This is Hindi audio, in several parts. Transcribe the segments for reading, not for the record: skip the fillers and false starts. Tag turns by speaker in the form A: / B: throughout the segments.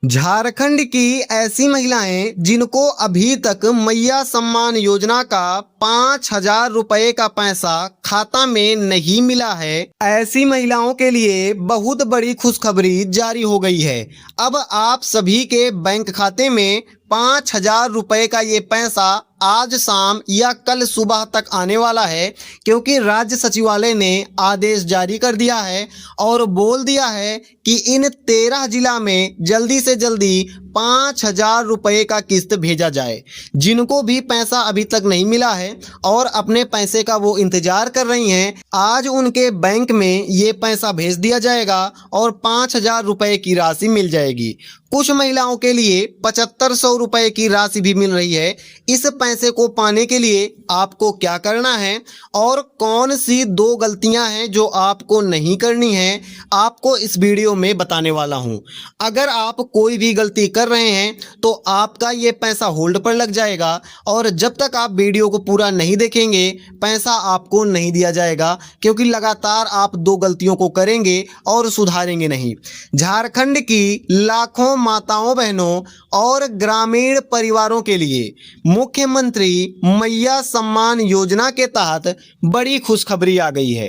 A: झारखंड की ऐसी महिलाएं जिनको अभी तक मैया सम्मान योजना का 5,000 रुपए का पैसा खाता में नहीं मिला है, ऐसी महिलाओं के लिए बहुत बड़ी खुशखबरी जारी हो गई है। अब आप सभी के बैंक खाते में 5,000 रुपए का ये पैसा आज शाम या कल सुबह तक आने वाला है, क्योंकि राज्य सचिवालय ने आदेश जारी कर दिया है और बोल दिया है कि इन 13 जिला में जल्दी से जल्दी 5,000 रुपए का किस्त भेजा जाए। जिनको भी पैसा अभी तक नहीं मिला है और अपने पैसे का वो इंतजार कर रही हैं, आज उनके बैंक में ये पैसा भेज दिया जाएगा और 5,000 रुपए की राशि मिल जाएगी। कुछ महिलाओं के लिए 7,500 रुपए की राशि भी मिल रही है। इस पैसे को पाने के लिए आपको क्या करना है और कौन सी 2 गलतियां हैं जो आपको नहीं करनी है, आपको इस वीडियो में बताने वाला हूं। अगर आप कोई भी गलती कर रहे हैं तो आपका ये पैसा होल्ड पर लग जाएगा और जब तक आप वीडियो को पूरा नहीं देखेंगे पैसा आपको नहीं दिया जाएगा, क्योंकि लगातार आप 2 गलतियों को करेंगे और सुधारेंगे नहीं। झारखंड की लाखों माताओं बहनों और ग्रामीण परिवारों के लिए मुख्यमंत्री मैया सम्मान योजना के तहत बड़ी खुशखबरी आ गई है।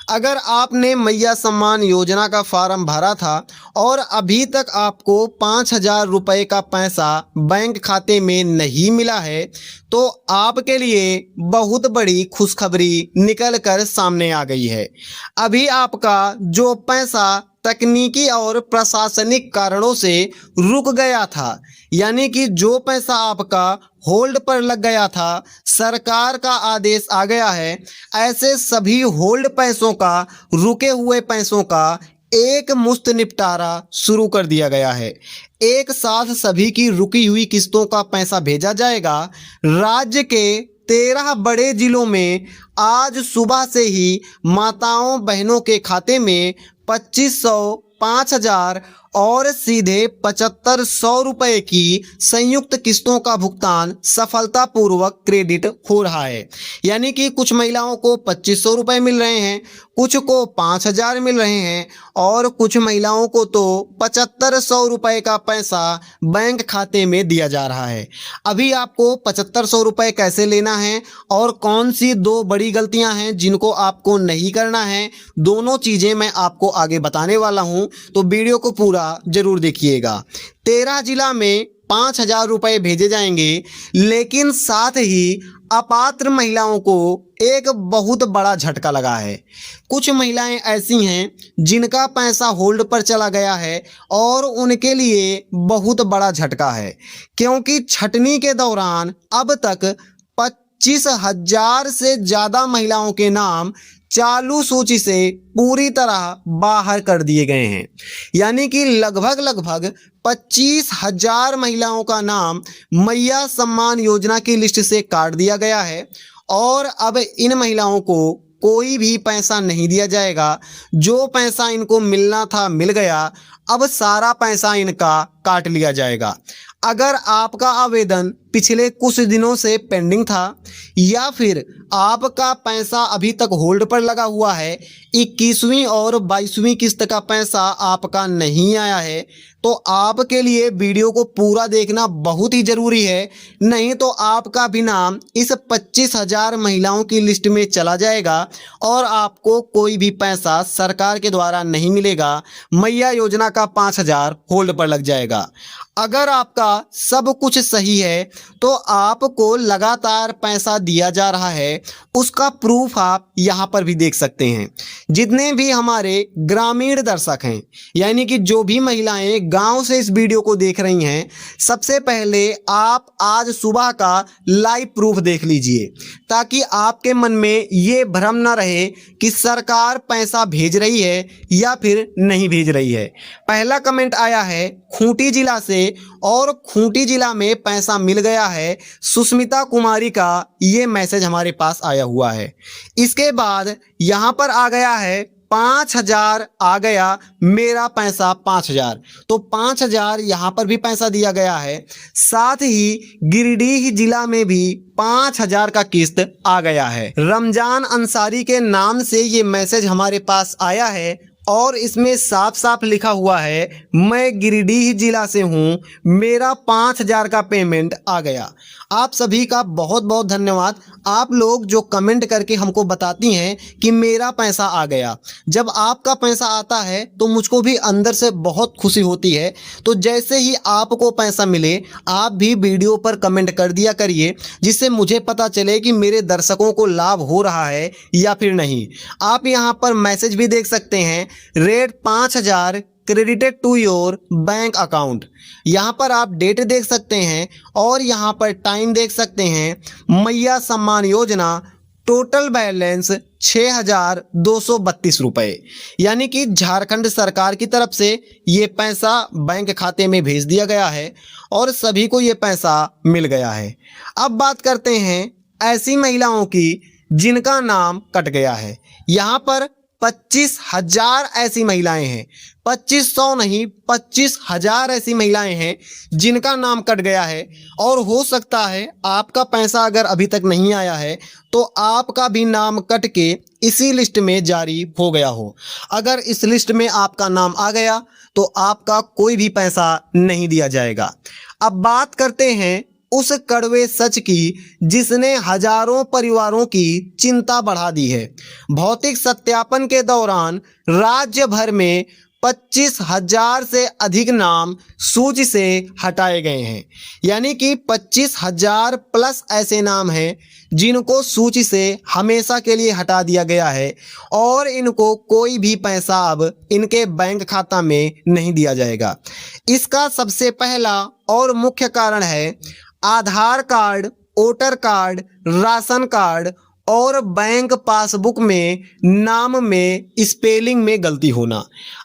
A: अगर आपने मैया सम्मान योजना का फॉर्म भरा था और अभी तक आपको 5,000 रुपए का पैसा बैंक खाते में नहीं मिला है, तो आपके लिए बहुत बड़ी खुशखबरी निकल कर सामने आ गई है। अभी आपका जो पैसा तकनीकी और प्रशासनिक कारणों से रुक गया था, यानी कि जो पैसा आपका होल्ड पर लग गया था, सरकार का आदेश आ गया है, ऐसे सभी होल्ड पैसों का, रुके हुए पैसों का एक मुश्त निपटारा शुरू कर दिया गया है। एक साथ सभी की रुकी हुई किस्तों का पैसा भेजा जाएगा। राज्य के 13 बड़े जिलों में आज सुबह से ही माताओं बहनों के खाते में 2,500, 5,000 और सीधे 7,500 रुपए की संयुक्त किस्तों का भुगतान सफलतापूर्वक क्रेडिट हो रहा है। यानी कि कुछ महिलाओं को 2,500 रुपए मिल रहे हैं, कुछ को 5,000 मिल रहे हैं और कुछ महिलाओं को तो 7,500 रुपए का पैसा बैंक खाते में दिया जा रहा है। अभी आपको 7,500 रुपए कैसे लेना है और कौन सी 2 बड़ी गलतियां हैं जिनको आपको नहीं करना है, दोनों चीज़ें मैं आपको आगे बताने वाला हूं, तो वीडियो को पूरा जरूर देखिएगा। 13 जिला में 5,000 रुपए भेजे जाएंगे, लेकिन साथ ही अपात्र महिलाओं को एक बहुत बड़ा झटका लगा है। कुछ महिलाएं ऐसी हैं जिनका पैसा होल्ड पर चला गया है और उनके लिए बहुत बड़ा झटका है, क्योंकि छटनी के दौरान अब तक 25,000 से ज़्यादा महिलाओं के नाम चालू सूची से पूरी तरह बाहर कर दिए गए हैं। यानी कि लगभग 25,000 महिलाओं का नाम मैया सम्मान योजना की लिस्ट से काट दिया गया है और अब इन महिलाओं को कोई भी पैसा नहीं दिया जाएगा। जो पैसा इनको मिलना था मिल गया, अब सारा पैसा इनका काट लिया जाएगा। अगर आपका आवेदन पिछले कुछ दिनों से पेंडिंग था या फिर आपका पैसा अभी तक होल्ड पर लगा हुआ है, 21वीं और 22वीं किस्त का पैसा आपका नहीं आया है, तो आपके लिए वीडियो को पूरा देखना बहुत ही ज़रूरी है। नहीं तो आपका भी नाम इस 25,000 महिलाओं की लिस्ट में चला जाएगा और आपको कोई भी पैसा सरकार के द्वारा नहीं मिलेगा। मैया योजना का 5,000 होल्ड पर लग जाएगा। अगर आपका सब कुछ सही है तो आपको लगातार पैसा दिया जा रहा है, उसका प्रूफ आप यहाँ पर भी देख सकते हैं। जितने भी हमारे ग्रामीण दर्शक हैं, यानी कि जो भी महिलाएं गांव से इस वीडियो को देख रही हैं, सबसे पहले आप आज सुबह का लाइव प्रूफ देख लीजिए, ताकि आपके मन में ये भ्रम ना रहे कि सरकार पैसा भेज रही है या फिर नहीं भेज रही है। पहला कमेंट आया है खूंटी जिला से और खूंटी जिला में पैसा मिल गया है, सुष्मिता कुमारी का ये मैसेज हमारे पास आया हुआ है। इसके बाद यहाँ पर आ गया है 5,000 आ गया, मेरा पैसा 5,000, तो 5,000 यहाँ पर भी पैसा दिया गया है। साथ ही गिरिडीह जिला में भी 5,000 का किस्त आ गया है। रमजान अंसारी के नाम से ये मैसेज हमारे पास आया है और इसमें साफ साफ लिखा हुआ है मैं गिरिडीह जिला से हूँ, मेरा 5,000 का पेमेंट आ गया। आप सभी का बहुत बहुत धन्यवाद, आप लोग जो कमेंट करके हमको बताती हैं कि मेरा पैसा आ गया। जब आपका पैसा आता है तो मुझको भी अंदर से बहुत खुशी होती है। तो जैसे ही आपको पैसा मिले आप भी वीडियो पर कमेंट कर दिया करिए, जिससे मुझे पता चले कि मेरे दर्शकों को लाभ हो रहा है या फिर नहीं। आप यहाँ पर मैसेज भी देख सकते हैं, rate 5,000 credited to your bank account. यहाँ पर आप डेट देख सकते हैं और यहाँ पर टाइम देख सकते हैं। मैया सम्मान योजना टोटल बैलेंस 6,232 रुपये, यानी कि झारखंड सरकार की तरफ से ये पैसा बैंक खाते में भेज दिया गया है और सभी को ये पैसा मिल गया है। अब बात करते हैं ऐसी महिलाओं की जिनका नाम कट गया है। यहाँ पर 25,000 ऐसी महिलाएं हैं, 2500 नहीं 25,000 ऐसी महिलाएं हैं जिनका नाम कट गया है। और हो सकता है आपका पैसा अगर अभी तक नहीं आया है तो आपका भी नाम कट के इसी लिस्ट में जारी हो गया हो। अगर इस लिस्ट में आपका नाम आ गया तो आपका कोई भी पैसा नहीं दिया जाएगा। अब बात करते हैं उस कड़वे सच की जिसने हजारों परिवारों की चिंता बढ़ा दी है। भौतिक सत्यापन के दौरान राज्य भर में 25,000 से अधिक नाम सूची से हटाए गए हैं, यानी कि 25,000 प्लस ऐसे नाम हैं जिनको सूची से हमेशा के लिए हटा दिया गया है और इनको कोई भी पैसा अब इनके बैंक खाता में नहीं दिया जाएगा। इसका सबसे पहला और मुख्य कारण है Aadhaar card, voter card, ration card और बैंक पासबुक में नाम में स्पेलिंग में गलती होना।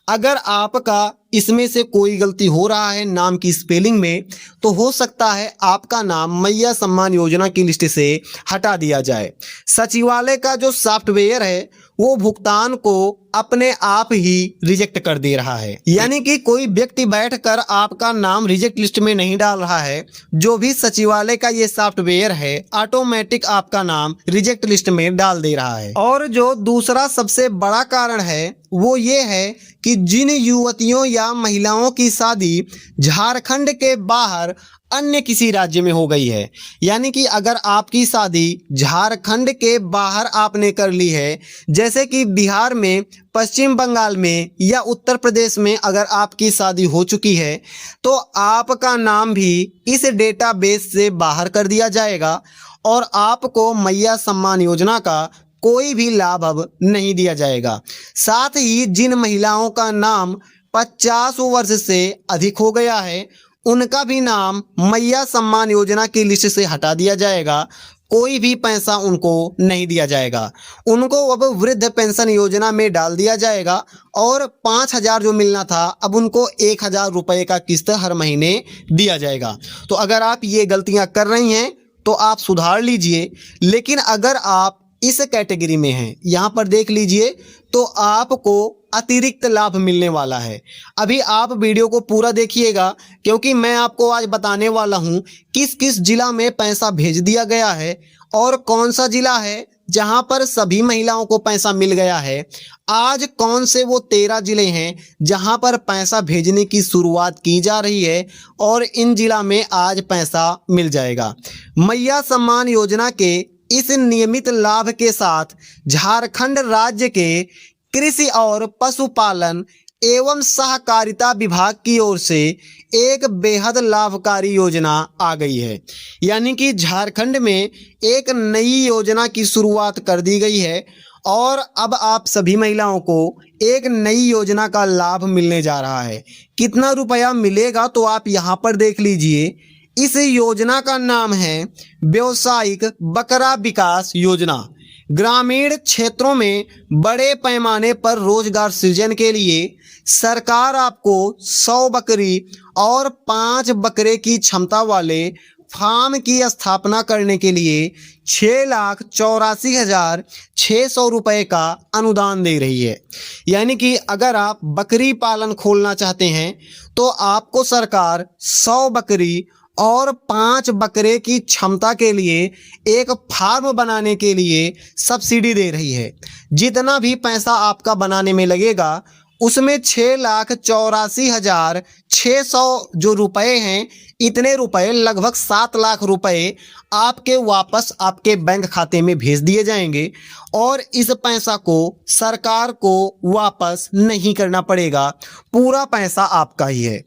A: अगर आपका इसमें से कोई गलती हो रहा है नाम की स्पेलिंग में, तो हो सकता है आपका नाम मैया सम्मान योजना की लिस्ट से हटा दिया जाए। सचिवालय का जो सॉफ्टवेयर है वो भुगतान को अपने आप ही रिजेक्ट कर दे रहा है, यानी कि कोई व्यक्ति बैठकर आपका नाम रिजेक्ट लिस्ट में नहीं डाल रहा है। जो भी सचिवालय का ये सॉफ्टवेयर है ऑटोमेटिक आपका नाम रिजेक्ट लिस्ट में डाल दे रहा है। और जो दूसरा सबसे बड़ा कारण है वो ये है कि जिन युवतियों या महिलाओं की शादी झारखंड के बाहर अन्य किसी राज्य में हो गई है, यानी कि अगर आपकी शादी झारखंड के बाहर आपने कर ली है, जैसे कि बिहार में, पश्चिम बंगाल में या उत्तर प्रदेश में अगर आपकी शादी हो चुकी है, तो आपका नाम भी इस डेटाबेस से बाहर कर दिया जाएगा और आपको मैया सम्मान योजना का कोई भी लाभ अब नहीं दिया जाएगा। साथ ही जिन महिलाओं का नाम 50 वर्ष से अधिक हो गया है उनका भी नाम मैया सम्मान योजना की लिस्ट से हटा दिया जाएगा। कोई भी पैसा उनको नहीं दिया जाएगा, उनको अब वृद्ध पेंशन योजना में डाल दिया जाएगा और 5,000 जो मिलना था अब उनको 1,000 रुपये का किस्त हर महीने दिया जाएगा। तो अगर आप ये गलतियां कर रही हैं तो आप सुधार लीजिए। लेकिन अगर आप इस कैटेगरी में हैं, यहाँ पर देख लीजिए, तो आपको अतिरिक्त लाभ मिलने वाला है। अभी आप वीडियो को पूरा देखिएगा क्योंकि मैं आपको आज बताने वाला हूँ किस किस जिला में पैसा भेज दिया गया है और कौन सा जिला है जहाँ पर सभी महिलाओं को पैसा मिल गया है। आज कौन से वो 13 जिले हैं जहाँ पर पैसा भेजने की शुरुआत की जा रही है और इन जिला में आज पैसा मिल जाएगा। मैया सम्मान योजना के इस नियमित लाभ के साथ झारखंड राज्य के कृषि और पशुपालन एवं सहकारिता विभाग की ओर से एक बेहद लाभकारी योजना आ गई है, यानी कि झारखंड में एक नई योजना की शुरुआत कर दी गई है और अब आप सभी महिलाओं को एक नई योजना का लाभ मिलने जा रहा है। कितना रुपया मिलेगा तो आप यहाँ पर देख लीजिए। इस योजना का नाम है व्यावसायिक बकरा विकास योजना। ग्रामीण क्षेत्रों में बड़े पैमाने पर रोजगार सृजन के लिए सरकार आपको 100 बकरी और 5 बकरे की क्षमता वाले फार्म की स्थापना करने के लिए 6,84,600 रुपये का अनुदान दे रही है। यानी कि अगर आप बकरी पालन खोलना चाहते हैं तो आपको सरकार 100 बकरी और 5 बकरे की क्षमता के लिए एक फार्म बनाने के लिए सब्सिडी दे रही है। जितना भी पैसा आपका बनाने में लगेगा उसमें 6,84,600 जो रुपए हैं, इतने रुपए लगभग 7 लाख रुपए आपके वापस आपके बैंक खाते में भेज दिए जाएंगे और इस पैसा को सरकार को वापस नहीं करना पड़ेगा, पूरा पैसा आपका ही है।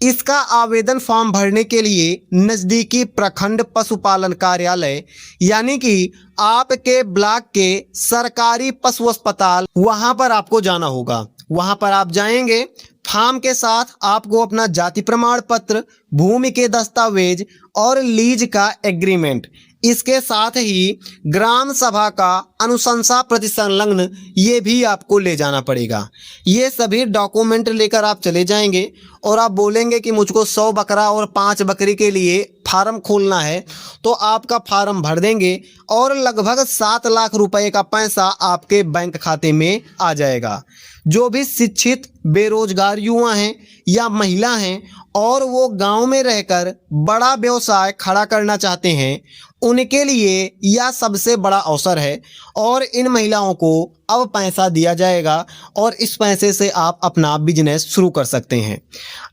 A: इसका आवेदन फॉर्म भरने के लिए नज़दीकी प्रखंड पशुपालन कार्यालय यानी कि आपके ब्लॉक के सरकारी पशु अस्पताल, वहां पर आपको जाना होगा। वहां पर आप जाएंगे, फॉर्म के साथ आपको अपना जाति प्रमाण पत्र, भूमि के दस्तावेज और लीज का एग्रीमेंट, इसके साथ ही ग्राम सभा का अनुशंसा प्रतिसंलग्न, ये भी आपको ले जाना पड़ेगा। ये सभी डॉक्यूमेंट लेकर आप चले जाएंगे और आप बोलेंगे कि मुझको 100 बकरा और 5 बकरी के लिए फार्म खोलना है, तो आपका फार्म भर देंगे और लगभग 7 लाख रुपए का पैसा आपके बैंक खाते में आ जाएगा। जो भी शिक्षित बेरोजगार युवा हैं या महिला हैं और वो गांव में रहकर बड़ा व्यवसाय खड़ा करना चाहते हैं, उनके लिए यह सबसे बड़ा अवसर है और इन महिलाओं को अब पैसा दिया जाएगा और इस पैसे से आप अपना बिजनेस शुरू कर सकते हैं।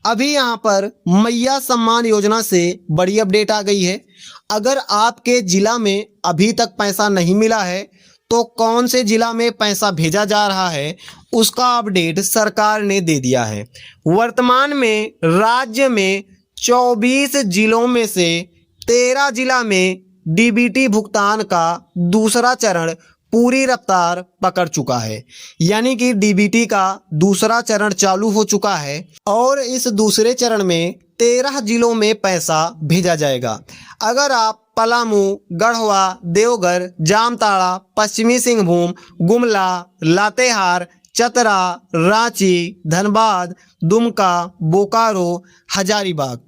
A: अभी यहाँ पर मैया सम्मान योजना से बड़ी अपडेट आ गई है। अगर आपके ज़िला में अभी तक पैसा नहीं मिला है तो कौन से ज़िला में पैसा भेजा जा रहा है, उसका अपडेट सरकार ने दे दिया है। वर्तमान में राज्य में 24 जिलों में से 13 जिला में डीबीटी भुगतान का दूसरा चरण पूरी रफ्तार पकड़ चुका है, यानी कि डीबीटी का दूसरा चरण चालू हो चुका है और इस दूसरे चरण में 13 जिलों में पैसा भेजा जाएगा। अगर आप पलामू, गढ़वा, देवघर, जामताड़ा, पश्चिमी सिंहभूम, गुमला, लातेहार, चतरा, रांची, धनबाद, दुमका, बोकारो, हजारीबाग,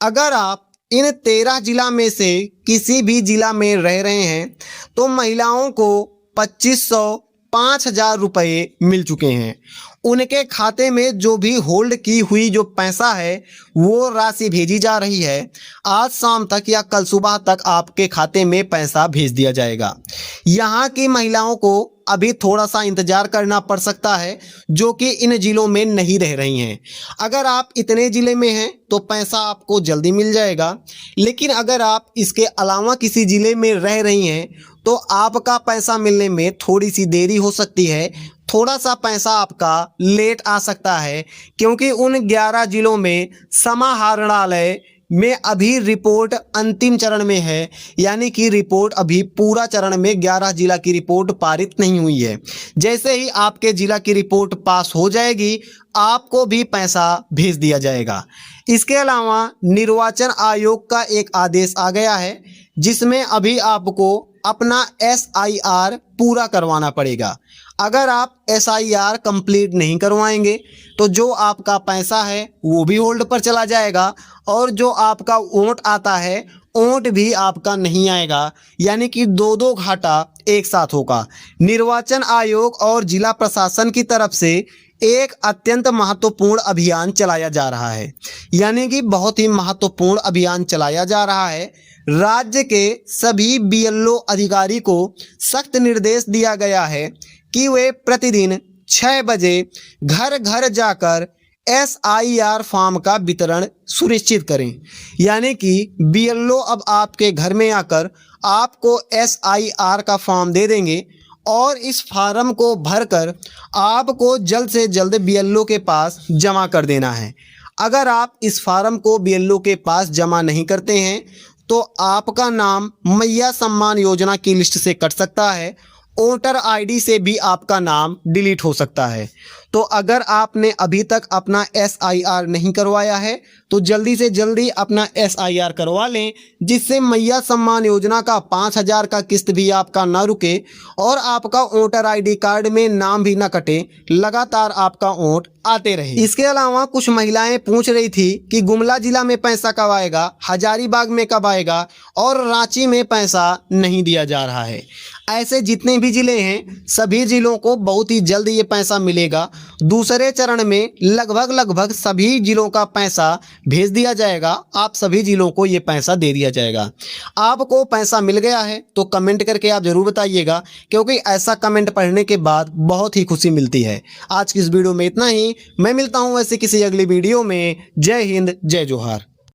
A: अगर आप इन 13 जिला में से किसी भी जिला में रह रहे हैं तो महिलाओं को 2500, 5,000 रुपये मिल चुके हैं। उनके खाते में जो भी होल्ड की हुई जो पैसा है वो राशि भेजी जा रही है। आज शाम तक या कल सुबह तक आपके खाते में पैसा भेज दिया जाएगा। यहाँ की महिलाओं को अभी थोड़ा सा इंतज़ार करना पड़ सकता है जो कि इन ज़िलों में नहीं रह रही हैं। अगर आप इतने ज़िले में हैं तो पैसा आपको जल्दी मिल जाएगा, लेकिन अगर आप इसके अलावा किसी ज़िले में रह रही हैं तो आपका पैसा मिलने में थोड़ी सी देरी हो सकती है, थोड़ा सा पैसा आपका लेट आ सकता है, क्योंकि उन 11 जिलों में समाहरणालय में अभी रिपोर्ट अंतिम चरण में है, यानी कि रिपोर्ट अभी पूरा चरण में 11 जिला की रिपोर्ट पारित नहीं हुई है। जैसे ही आपके जिला की रिपोर्ट पास हो जाएगी आपको भी पैसा भेज दिया जाएगा। इसके अलावा निर्वाचन आयोग का एक आदेश आ गया है जिसमें अभी आपको अपना SIR पूरा करवाना पड़ेगा। अगर आप SIR कंप्लीट नहीं करवाएंगे तो जो आपका पैसा है वो भी होल्ड पर चला जाएगा और जो आपका वोट आता है वोट भी आपका नहीं आएगा, यानी कि दो घाटा एक साथ होगा। निर्वाचन आयोग और जिला प्रशासन की तरफ से एक अत्यंत महत्वपूर्ण अभियान चलाया जा रहा है, यानी कि बहुत ही महत्वपूर्ण अभियान चलाया जा रहा है। राज्य के सभी BLO अधिकारी को सख्त निर्देश दिया गया है कि वे प्रतिदिन 6 बजे घर घर जाकर SIR फॉर्म का वितरण सुनिश्चित करें, यानी कि BLO अब आपके घर में आकर आपको SIR का फॉर्म दे देंगे और इस फार्म को भरकर आपको जल्द से जल्द BLO के पास जमा कर देना है। अगर आप इस फार्म को BLO के पास जमा नहीं करते हैं तो आपका नाम मैया सम्मान योजना की लिस्ट से कट सकता है, वोटर ID से भी आपका नाम डिलीट हो सकता है। तो अगर आपने अभी तक अपना SIR नहीं करवाया है तो जल्दी से जल्दी अपना SIR करवा लें, जिससे मैया सम्मान योजना का 5,000 का किस्त भी आपका ना रुके और आपका वोटर ID कार्ड में नाम भी ना कटे, लगातार आपका वोट आते रहे। इसके अलावा कुछ महिलाएं पूछ रही थी कि गुमला जिला में पैसा कब आएगा, हजारीबाग में कब आएगा और रांची में पैसा नहीं दिया जा रहा है। ऐसे जितने भी ज़िले हैं सभी ज़िलों को बहुत ही जल्द ये पैसा मिलेगा दूसरे चरण में लगभग सभी जिलों का पैसा भेज दिया जाएगा। आप सभी जिलों को ये पैसा दे दिया जाएगा। आपको पैसा मिल गया है तो कमेंट करके आप ज़रूर बताइएगा, क्योंकि ऐसा कमेंट पढ़ने के बाद बहुत ही खुशी मिलती है। आज की इस वीडियो में इतना ही। मैं मिलता हूँ ऐसे किसी अगली वीडियो में। जय हिंद, जय जोहार।